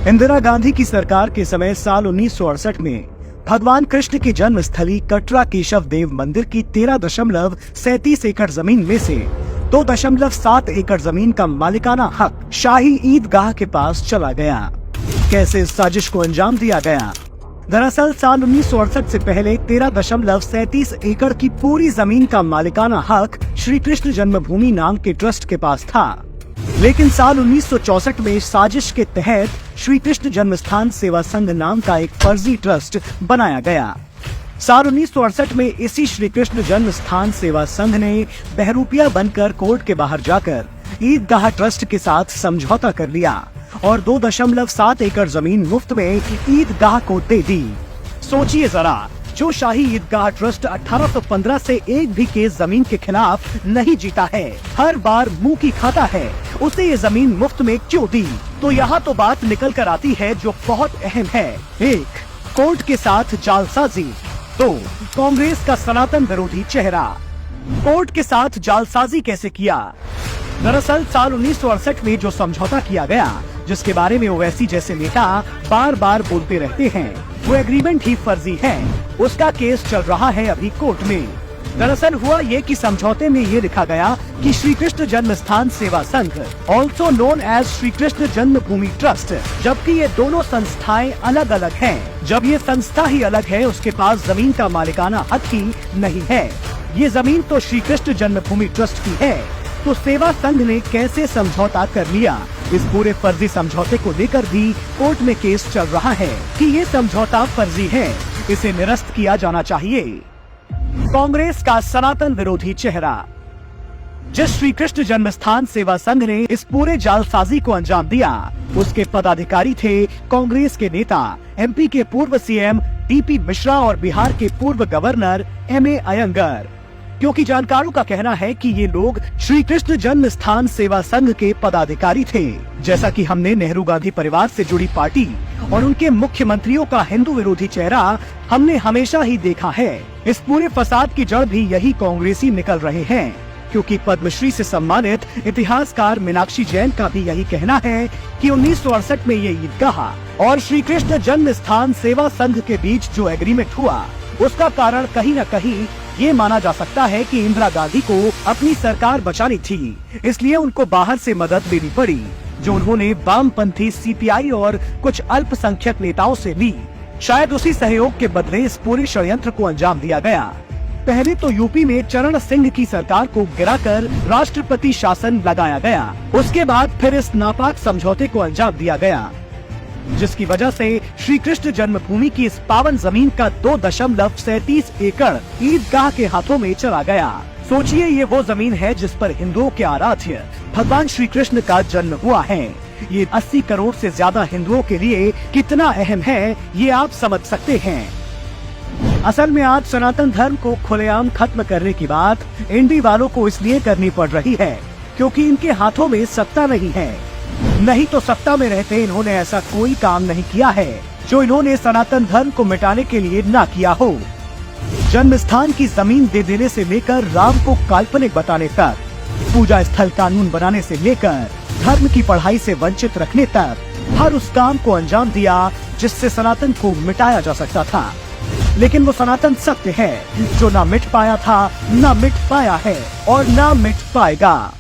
इंदिरा गांधी की सरकार के समय साल 1968 में भगवान कृष्ण की जन्म स्थली कटरा केशव देव मंदिर की 13.37 एकड़ जमीन में से 2.7 एकड़ जमीन का मालिकाना हक शाही ईदगाह के पास चला गया। कैसे इस साजिश को अंजाम दिया गया? दरअसल साल 1968 से पहले 13.37 एकड़ की पूरी जमीन का मालिकाना हक श्री कृष्ण जन्मभूमि नाम के ट्रस्ट के पास था, लेकिन साल 1964 में साजिश के तहत श्री कृष्ण जन्मस्थान सेवा संघ नाम का एक फर्जी ट्रस्ट बनाया गया। साल 1968 में इसी श्री कृष्ण जन्मस्थान सेवा संघ ने बहरूपिया बनकर कोर्ट के बाहर जाकर ईदगाह ट्रस्ट के साथ समझौता कर लिया और 2.7 एकड़ जमीन मुफ्त में ईदगाह को दे दी। सोचिए जरा, जो शाही ईदगाह ट्रस्ट 1815 से एक भी केस जमीन के खिलाफ नहीं जीता है, हर बार मुंह की खाता है, उसे ये जमीन मुफ्त में क्यों दी? तो यहाँ तो बात निकल कर आती है जो बहुत अहम है। 1. कोर्ट के साथ जालसाजी। 2. कांग्रेस का सनातन विरोधी चेहरा। कोर्ट के साथ जालसाजी कैसे किया? दरअसल साल 1968 में जो समझौता किया गया, जिसके बारे में ओवैसी जैसे नेता बार बार बोलते रहते हैं, वो एग्रीमेंट ही फर्जी है। उसका केस चल रहा है अभी कोर्ट में। दरअसल हुआ ये कि समझौते में ये लिखा गया कि Shri Krishna Janmasthan Seva Sangh, also known as Shri Krishna Janmabhoomi trust, जबकि ये दोनों संस्थाएं अलग अलग हैं। जब ये संस्था ही अलग है, उसके पास जमीन का मालिकाना हक ही नहीं है। ये जमीन तो श्री कृष्ण जन्मभूमि ट्रस्ट की है, तो सेवा संघ ने कैसे समझौता कर लिया? इस पूरे फर्जी समझौते को लेकर भी कोर्ट में केस चल रहा है कि ये समझौता फर्जी है, इसे निरस्त किया जाना चाहिए। कांग्रेस का सनातन विरोधी चेहरा। जिस श्री कृष्ण जन्मस्थान सेवा संघ ने इस पूरे जालसाजी को अंजाम दिया, उसके पदाधिकारी थे कांग्रेस के नेता, एमपी के पूर्व सीएम डीपी मिश्रा और बिहार के पूर्व गवर्नर एमए अयंगर। क्योंकि जानकारों का कहना है कि ये लोग श्री कृष्ण जन्म स्थान सेवा संघ के पदाधिकारी थे। जैसा कि हमने नेहरू गांधी परिवार से जुड़ी पार्टी और उनके मुख्यमंत्रियों का हिंदू विरोधी चेहरा हमने हमेशा ही देखा है। इस पूरे फसाद की जड़ भी यही कांग्रेसी निकल रहे हैं, क्योंकि पद्मश्री से सम्मानित इतिहासकार मीनाक्षी जैन का भी यही कहना है कि 1968 में ये ईदगाह और श्री कृष्ण जन्म स्थान सेवा संघ के बीच जो एग्रीमेंट हुआ, उसका कारण कहीं न कहीं ये माना जा सकता है कि इंदिरा गांधी को अपनी सरकार बचानी थी, इसलिए उनको बाहर से मदद लेनी पड़ी, जो उन्होंने वामपंथी सीपीआई और कुछ अल्पसंख्यक नेताओं से ली। शायद उसी सहयोग के बदले इस पूरे षड्यंत्र को अंजाम दिया गया। पहले तो यूपी में चरण सिंह की सरकार को गिराकर राष्ट्रपति शासन लगाया गया, उसके बाद फिर इस नापाक समझौते को अंजाम दिया गया, जिसकी वजह से श्री कृष्ण जन्मभूमि की इस पावन जमीन का 2.37 एकड़ ईदगाह के हाथों में चला गया। सोचिए, ये वो जमीन है जिस पर हिंदुओं के आराध्य भगवान श्री कृष्ण का जन्म हुआ है। ये 80 करोड़ से ज्यादा हिंदुओं के लिए कितना अहम है, ये आप समझ सकते हैं। असल में आज सनातन धर्म को खुलेआम खत्म करने की बात इंडी वालों को इसलिए करनी पड़ रही है क्योंकि इनके हाथों में सत्ता नहीं है। नहीं तो सत्ता में रहते इन्होंने ऐसा कोई काम नहीं किया है जो इन्होंने सनातन धर्म को मिटाने के लिए ना किया हो। जन्म स्थान की जमीन दे देने से लेकर राम को काल्पनिक बताने तक, पूजा स्थल कानून बनाने से लेकर धर्म की पढ़ाई से वंचित रखने तक, हर उस काम को अंजाम दिया जिससे सनातन को मिटाया जा सकता था। लेकिन वो सनातन सत्य है जो ना मिट पाया था, ना मिट पाया है और ना मिट पाएगा।